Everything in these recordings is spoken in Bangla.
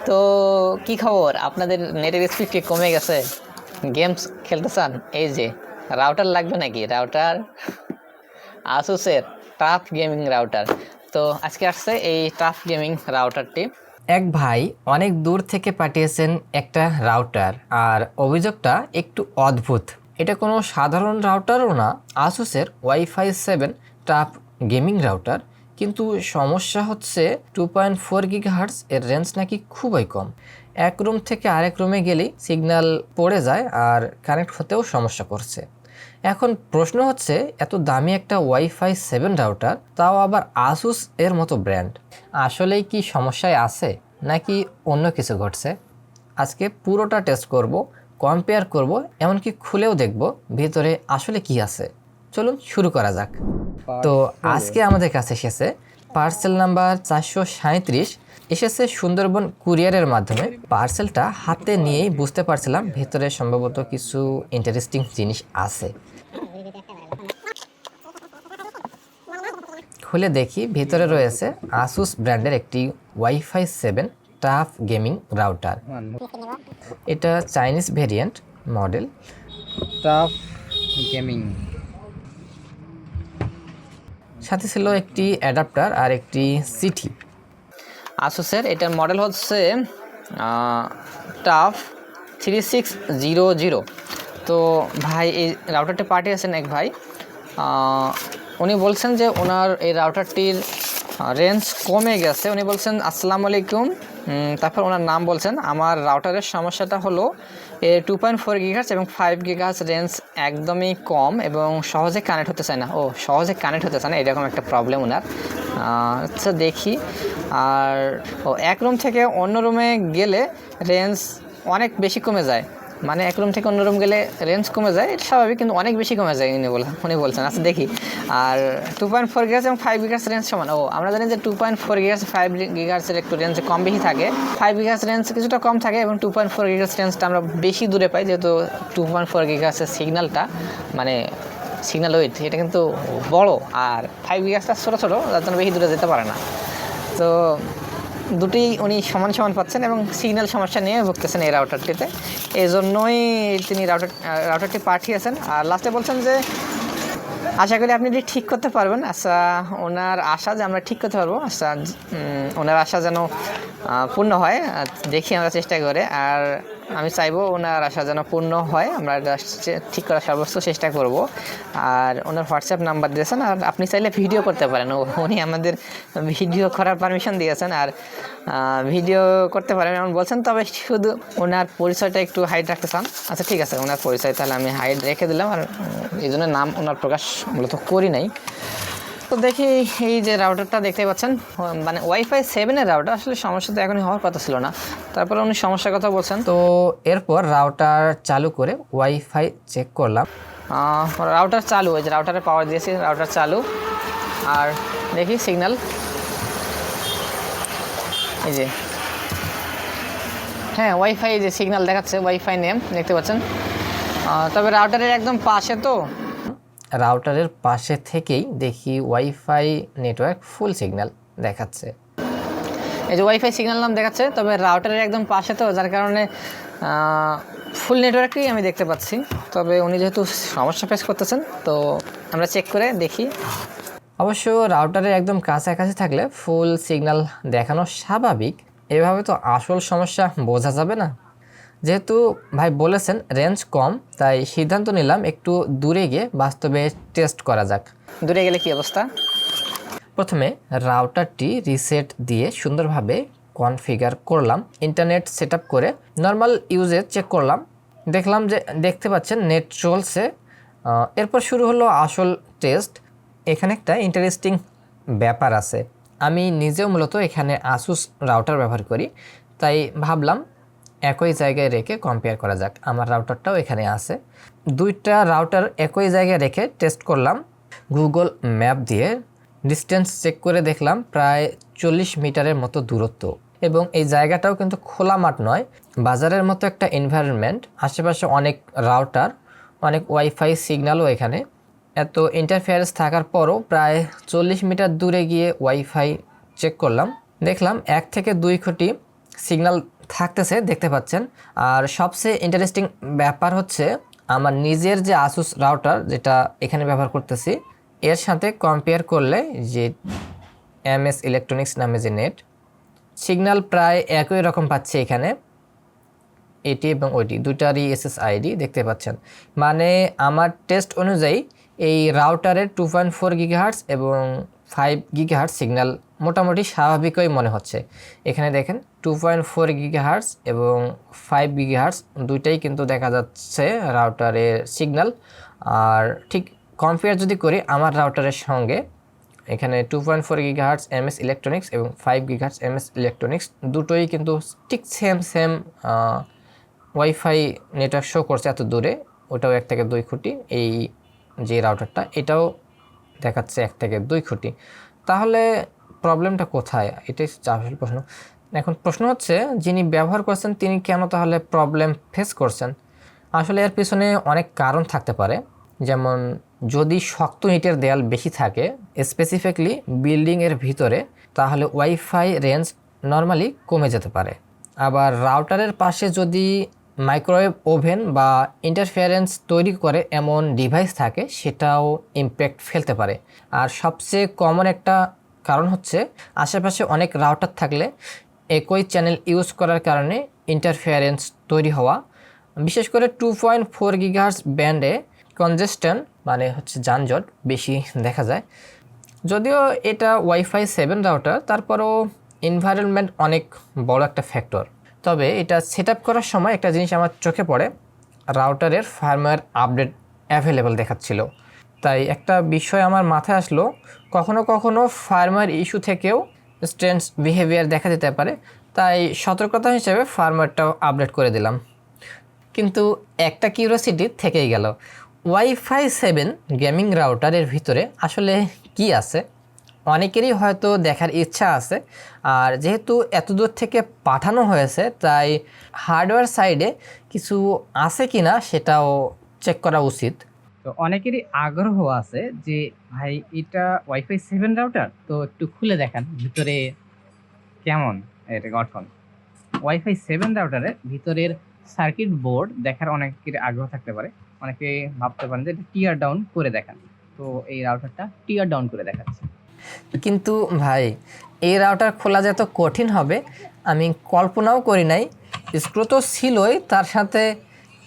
তো কি খবর, আপনাদের নেটের স্পিড কি কমে গেছে? গেমস খেলতে চান? এই যে রাউটার লাগবে নাকি? রাউটার আসুসের টাফ গেমিং রাউটার। তো আজকে আসছে এই টাফ গেমিং রাউটারটি। এক ভাই অনেক দূর থেকে পাঠিয়েছেন একটা রাউটার, আর অভিযোগটা একটু অদ্ভুত। এটা কোনো সাধারণ রাউটারও না, আসুসের ওয়াইফাই 7 টাফ গেমিং রাউটার। কিন্তু সমস্যা হচ্ছে 2.4 গিগাহার্টজ এর রেঞ্জ নাকি খুবই কম। এক রুম থেকে আরেক রুমে গেলেই সিগন্যাল পড়ে যায় আর কানেক্ট হতেও সমস্যা করছে। এখন প্রশ্ন হচ্ছে, এত দামি একটা ওয়াইফাই 7 রাউটার, তাও আবার আসুস এর মতো ব্র্যান্ড, আসলেই কি সমস্যায় আছে নাকি অন্য কিছু ঘটছে? আজকে পুরোটা টেস্ট করব, কম্পেয়ার করব, এমনকি খুলেও দেখব ভিতরে আসলে কি আছে। চলুন শুরু করা যাক। তো আজকে আমাদের কাছে এসেছে পার্সেল নাম্বার 437, এসেছে সুন্দরবন কুরিয়ারের মাধ্যমে। পার্সেলটা হাতে নিয়েই বুঝতে পারছিলাম ভেতরে সম্ভবত কিছু ইন্টারেস্টিং জিনিস আছে। খুলে দেখি, ভিতরে রয়েছে আসুস ব্র্যান্ডের একটি ওয়াইফাই 7 টাফ গেমিং রাউটার। এটা Chinese variant model, tough gaming. সাথে ছিল একটি অ্যাডাপ্টার আর একটি সিটি। আসুসের এটার মডেল হচ্ছে টাফ 3600। তো ভাই এই রাউটারটি পাঠিয়েছেন এক ভাই। উনি বলছেন যে ওনার এই রাউটারটির রেঞ্জ কমে গেছে। উনি বলছেন আসসালামু আলাইকুম, তারপর ওনার নাম বলছেন। আমার রাউটারের সমস্যাটা হলো এর 2.4 গিগাহার্টজ এবং 5 গিগাহার্টজ রেঞ্জ একদমই কম এবং সহজে কানেক্ট হতে চায় না। সহজে কানেক্ট হতে চায় না, এরকম একটা প্রবলেম ওনার। আচ্ছা দেখি। আর এক রুম থেকে অন্য রুমে গেলে রেঞ্জ অনেক বেশি কমে যায়, মানে এক রুম থেকে অন্য রুম গেলে রেঞ্জ কমে যায়, এটা স্বাভাবিক, কিন্তু অনেক বেশি কমে যায় উনি বলছেন। আচ্ছা দেখি। আর 2.4 গিগাহার্টজ এবং 5 গিগাহার্টজ রেঞ্জ সমান। আমরা জানি যে 2.4 গিগাহার্টজ 5 গিগাহার্টজের একটু রেঞ্জ কম বেশি থাকে, 5 গিগাহার্টজ রেঞ্জ কিছুটা কম থাকে এবং 2.4 গিগাহার্টজ রেঞ্জটা আমরা বেশি দূরে পাই, যেহেতু 2.4 গিগাহার্টজের সিগন্যালটা মানে সিগন্যাল ওয়েট এটা কিন্তু বড়, আর 5 গিগাহার্টজটা ছোটো ছোটো, যার জন্য বেশি দূরে যেতে পারে না। তো দুটি উনি সমান সমান পাচ্ছেন এবং সিগন্যাল সমস্যা নিয়ে ভুগতেছেন এই রাউটারটিতে। এই জন্যই তিনি রাউটারটি পাঠিয়েছেন। আর লাস্টে বলছেন যে আশা করি আপনি এটি ঠিক করতে পারবেন। আচ্ছা, ওনার আশা যে আমরা ঠিক করতে পারবো। আচ্ছা, ওনার আশা যেন পূর্ণ হয়, দেখি আমরা চেষ্টা করে। আর আমি চাইবো ওনার আশা যেন পূর্ণ হয়, আমরা ঠিক করার সর্বোচ্চ চেষ্টা করব। আর ওনার হোয়াটসঅ্যাপ নাম্বার দিয়েছেন, আর আপনি চাইলে ভিডিও করতে পারেন। উনি আমাদের ভিডিও করার পারমিশন দিয়েছেন, আর ভিডিও করতে পারেন এমন বলছেন। তবে শুধু ওনার পরিচয়টা একটু হাইড রাখতে চান। আচ্ছা ঠিক আছে, ওনার পরিচয় তাহলে আমি হাইড রেখে দিলাম, আর এই জন্য নাম ওনার প্রকাশ মূলত করি নাই। তো দেখি, এই যে রাউটারটা দেখতে পাচ্ছেন, মানে ওয়াইফাই 7-এর রাউটার, আসলে সমস্যা তো এখনই হওয়ার কথা ছিল না, তারপরে উনি সমস্যার কথা বলছেন। তো এরপর রাউটার চালু করে ওয়াইফাই চেক করলাম। রাউটার চালু, ওই যে রাউটারে পাওয়ার দিয়েছি, রাউটার চালু। আর দেখি সিগন্যাল, এই যে হ্যাঁ ওয়াইফাই যে সিগন্যাল দেখাচ্ছে, ওয়াইফাই নেম দেখতে পাচ্ছেন। তবে রাউটারের একদম পাশে, তো রাউটারের পাশে থেকেই দেখি ওয়াইফাই নেটওয়ার্ক ফুল সিগন্যাল দেখাচ্ছে। এই যে ওয়াইফাই সিগন্যাল নাম দেখাচ্ছে, তবে রাউটারের একদম পাশে, তো যার কারণে ফুল নেটওয়ার্কই আমি দেখতে পাচ্ছি। তবে উনি যেহেতু সমস্যা ফেস করতেছেন, তো আমরা চেক করে দেখি। অবশ্য রাউটারের একদম কাছাকাছি থাকলে ফুল সিগন্যাল দেখানো স্বাভাবিক, এভাবে তো আসল সমস্যা বোঝা যাবে না। যেহেতু ভাই বলেছেন রেঞ্জ কম, তাই সিদ্ধান্ত নিলাম একটু দূরে গিয়ে বাস্তবে টেস্ট করা যাক। দূরে গেলে কি অবস্থা? প্রথমে রাউটারটি রিসেট দিয়ে সুন্দরভাবে কনফিগার করলাম। ইন্টারনেট সেট করে নর্মাল ইউজে চেক করলাম, দেখলাম যে দেখতে পাচ্ছেন নেট চলছে। এরপর শুরু হলো আসল টেস্ট। এখানে একটা ইন্টারেস্টিং ব্যাপার আছে, আমি নিজেও মূলত এখানে আসুস রাউটার ব্যবহার করি, তাই ভাবলাম একই জায়গায় রেখে কম্পেয়ার করা যাক। আমার রাউটারটাও এখানে আছে। দুইটা রাউটার একই জায়গায় রেখে টেস্ট করলাম। গুগল ম্যাপ দিয়ে ডিস্টেন্স চেক করে দেখলাম প্রায় 40 মিটারের মতো দূরত্ব, এবং এই জায়গাটাও কিন্তু খোলা মাঠ নয়, বাজারের মতো একটা এনভায়রনমেন্ট। আশেপাশে অনেক রাউটার, অনেক ওয়াইফাই সিগন্যালও এখানে। এত ইন্টারফেয়ারেন্স থাকার পরও প্রায় 40 মিটার দূরে গিয়ে ওয়াইফাই চেক করলাম, দেখলাম 1 থেকে 2 খুঁটি সিগন্যাল থাকতেছে দেখতে পাচ্ছেন। আর সবচেয়ে ইন্টারেস্টিং ব্যাপার হচ্ছে আমার নিজের যে আসুস রাউটার যেটা এখানে ব্যবহার করতেছি এর সাথে কম্পেয়ার করলে যে এমএস ইলেকট্রনিক্স নামে যে নেট সিগন্যাল প্রায় একই রকম পাচ্ছে এখানে, এটি এবং ওইটি দুটারই এসএসআইডি দেখতে পাচ্ছেন। মানে আমার টেস্ট অনুযায়ী এই রাউটারের 2.4 গিগাহার্টজ এবং 5 গিগাহার্টজ সিগন্যাল মোটামুটি স্বাভাবিকই মনে হচ্ছে। এখানে দেখেন 2.4 গিগাহার্টজ এবং 5 গিগাহার্টজ দুইটাই কিন্তু দেখা যাচ্ছে রাউটারের সিগন্যাল। আর ঠিক কম্পেয়ার যদি করি আমার রাউটারের সঙ্গে, এখানে 2.4 গিগাহার্টজ এমএস ইলেকট্রনিক্স এবং 5 গিগাহার্টজ এমএস ইলেকট্রনিক্স দুটোই কিন্তু ঠিক সেম ওয়াইফাই নেটওয়ার্ক শো করছে এত দূরে। ওটাও 1 থেকে 2 খুঁটি, এই যে রাউটারটা এটাও দেখাচ্ছে 1 থেকে 2 খুঁটি। তাহলে প্রবলেমটা কোথায়, এটাই আসল প্রশ্ন। এখন প্রশ্ন হচ্ছে যিনি ব্যবহার করছেন তিনি কেন তাহলে প্রবলেম ফেস করছেন। আসলে এর পিছনে অনেক কারণ থাকতে পারে, যেমন যদি শক্ত ইটের দেয়াল বেশি থাকে স্পেসিফিকলি বিল্ডিংয়ের ভিতরে তাহলে ওয়াইফাই রেঞ্জ নর্মালি কমে যেতে পারে। আবার রাউটারের পাশে যদি মাইক্রোওয়েভ ওভেন বা ইন্টারফিয়ারেন্স তৈরি করে এমন ডিভাইস থাকে সেটাও ইমপ্যাক্ট ফেলতে পারে। আর সবচেয়ে কমন একটা কারণ হচ্ছে আশেপাশে অনেক রাউটার থাকলে একই চ্যানেল ইউজ করার কারণে ইন্টারফিয়ারেন্স তৈরি হওয়া। বিশেষ করে 2.4 গিগাহার্টজ ব্যান্ডে কনজেস্টন মানে হচ্ছে যানজট বেশি দেখা যায়। যদিও এটা ওয়াইফাই 7 রাউটার, তারপরও এনভায়রনমেন্ট অনেক বড় একটা ফ্যাক্টর। তবে এটা সেট আপ করার সময় একটা জিনিস আমার চোখে পড়ে, রাউটারের ফার্মওয়্যার আপডেট অ্যাভেলেবল দেখাচ্ছিল। তাই একটা বিষয় আমার মাথায় আসলো, কখনো কখনো ফার্মওয়্যার ইস্যু থেকেও স্ট্রেঞ্জ বিহেভিয়ার দেখা যেতে পারে। তাই সতর্কতা হিসেবে ফার্মওয়্যারটাও আপডেট করে দিলাম। কিন্তু একটা কিউরিওসিটি থেকেই গেল, ওয়াইফাই 7 গেমিং রাউটারের ভিতরে আসলে কি আছে? অনেকেরই হয়তো দেখার ইচ্ছা আছে। আর যেহেতু এত দূর থেকে পাঠানো হয়েছে তাই হার্ডওয়্যার সাইডে কিছু আছে কি না সেটাও চেক করা উচিত। তো অনেকেরই আগ্রহ আছে যে ভাই এটা ওয়াইফাই 7 রাউটার, তো একটু খুলে দেখান ভিতরে কেমন এটা গঠন। ওয়াইফাই 7 রাউটারের ভিতরের সার্কিট বোর্ড দেখার অনেকের আগ্রহ থাকতে পারে। অনেকে ভাবতে পারেন যে এটা টিয়ার ডাউন করে দেখান, তো এই রাউটারটা টিয়ার ডাউন করে দেখাচ্ছে। কিন্তু ভাই এই রাউটার খোলা যে এত কঠিন হবে আমি কল্পনাও করি নাই। স্ক্রু তো ছিলই, তার সাথে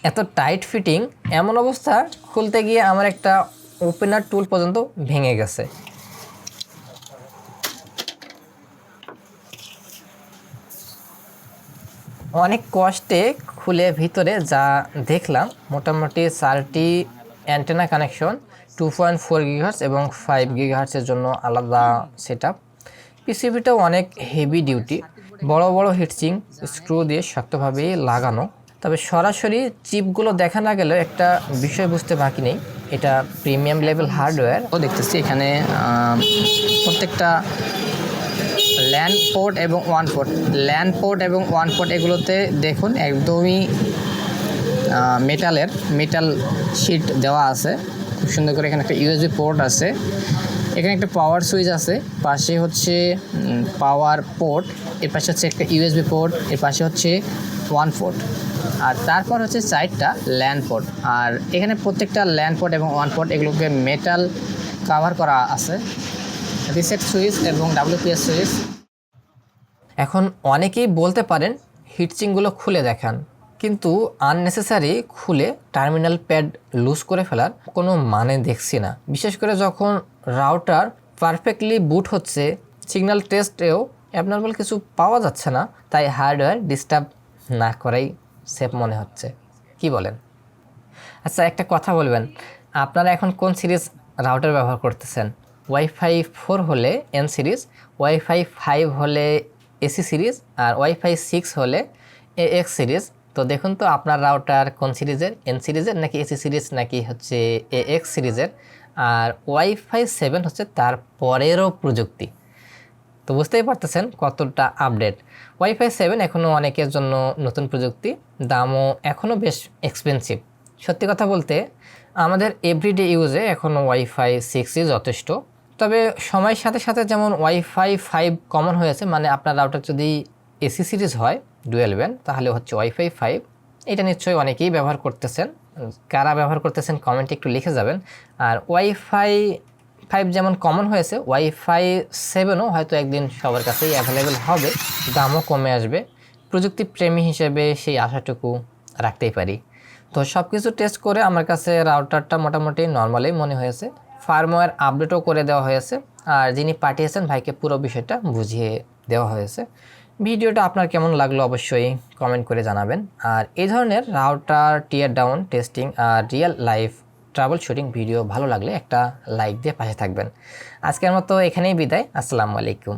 এত টাইট ফিটিং, এমন অবস্থা খুলতে গিয়ে আমার একটা ওপেনার টুল পর্যন্ত ভেঙে গেছে। অনেক কষ্টে খুলে ভিতরে যা দেখলাম, মোটামুটি 4টি অ্যান্টেনা কানেকশন, 2.4 গিগাহার্টজ এবং 5 গিগাহার্টজের জন্য আলাদা সেট আপ। পিসিবিটাও অনেক হেভি ডিউটি, বড় বড় হিটসিং স্ক্রু দিয়ে শক্তভাবে লাগানো। তবে সরাসরি চিপগুলো দেখা না গেলেও একটা বিষয় বুঝতে বাকি নেই, এটা প্রিমিয়াম লেভেল হার্ডওয়্যার। ও দেখতেছি এখানে প্রত্যেকটা ল্যান্ড পোর্ট এবং ওয়ান পোর্ট এগুলোতে দেখুন একদমই মেটাল শিট দেওয়া আছে খুব সুন্দর করে। এখানে একটা ইউএসবি পোর্ট আছে, এখানে একটা পাওয়ার সুইচ আছে, পাশে হচ্ছে পাওয়ার পোর্ট, এর পাশে হচ্ছে একটা ইউএসবি পোর্ট, এর পাশে হচ্ছে ওয়ান পোর্ট, আর তারপর হচ্ছে 4টা ল্যান্ড পোর্ট। আর এখানে প্রত্যেকটা ল্যান্ড পোর্ট এবং ওয়ান পোর্ট এগুলোকে মেটাল কাভার করা আছে, রিসেট সুইচ এবং ডাব্লিউপিএস সুইচ। এখন অনেকেই বলতে পারেন হিটসিংগুলো খুলে দেখান, কিন্তু আননেসেসারি খুলে টার্মিনাল প্যাড লুজ করে ফেলার কোনো মানে দেখছি না। বিশেষ করে যখন রাউটার পারফেক্টলি বুট হচ্ছে, সিগন্যাল টেস্টেও অ্যাবনর্মাল কিছু পাওয়া যাচ্ছে না, তাই হার্ডওয়্যার ডিস্টার্ব না করাই সেফ মনে হচ্ছে। কি বলেন? আচ্ছা একটা কথা বলবেন, আপনারা এখন কোন সিরিজ রাউটার ব্যবহার করতেছেন? ওয়াইফাই 4 হলে এন সিরিজ, ওয়াইফাই 5 হলে এসি সিরিজ, আর ওয়াইফাই 6 হলে এএক্স সিরিজ। তো দেখুন তো আপনার রাউটার কোন সিরিজের, এন সিরিজের নাকি এসি সিরিজ নাকি হচ্ছে এএক্স সিরিজের। আর ওয়াইফাই 7 হচ্ছে তার পরেরও প্রযুক্তি। তো বুঝতেই পারতেছেন কতটা আপডেট। ওয়াইফাই 7 এখনও অনেকের জন্য নতুন প্রযুক্তি, দামও এখনও বেশ এক্সপেন্সিভ। সত্যি কথা বলতে আমাদের এভরিডে ইউজে এখনও ওয়াইফাই 6ই যথেষ্ট। তবে সময়ের সাথে সাথে যেমন ওয়াইফাই 5 কমন হয়েছে, মানে আপনার রাউটার যদি এসি সিরিজ হয় ডুয়েল ব্যান্ড, তাহলে হচ্ছে ওয়াইফাই 5। এটা নিশ্চয়ই অনেকেই ব্যবহার করতেছেন, কারা ব্যবহার করতেছেন কমেন্টে একটু লিখে যাবেন। আর ওয়াইফাই 5 যেমন কমন হয়েছে, ওয়াইফাই 7ও হয়তো একদিন সবার কাছেই অ্যাভেলেবেল হবে, দামও কমে আসবে। প্রযুক্তি প্রেমী হিসেবে সেই আশাটুকু রাখতেই পারি। তো সব কিছু টেস্ট করে আমার কাছে রাউটারটা মোটামুটি নর্মালই মনে হয়েছে। ফার্মওয়্যার আপডেটও করে দেওয়া হয়েছে, আর যিনি পাঠিয়েছেন ভাইকে পুরো বিষয়টা বুঝিয়ে দেওয়া হয়েছে। ভিডিওটা আপনার কেমন লাগলো অবশ্যই কমেন্ট করে জানাবেন। আর এই ধরনের রাউটার টিয়ার ডাউন টেস্টিং আর real life trouble shooting video ভালো লাগলে একটা লাইক দিয়ে পাশে থাকবেন। আজকের মতো এখানেই বিদায়। আসসালামু আলাইকুম।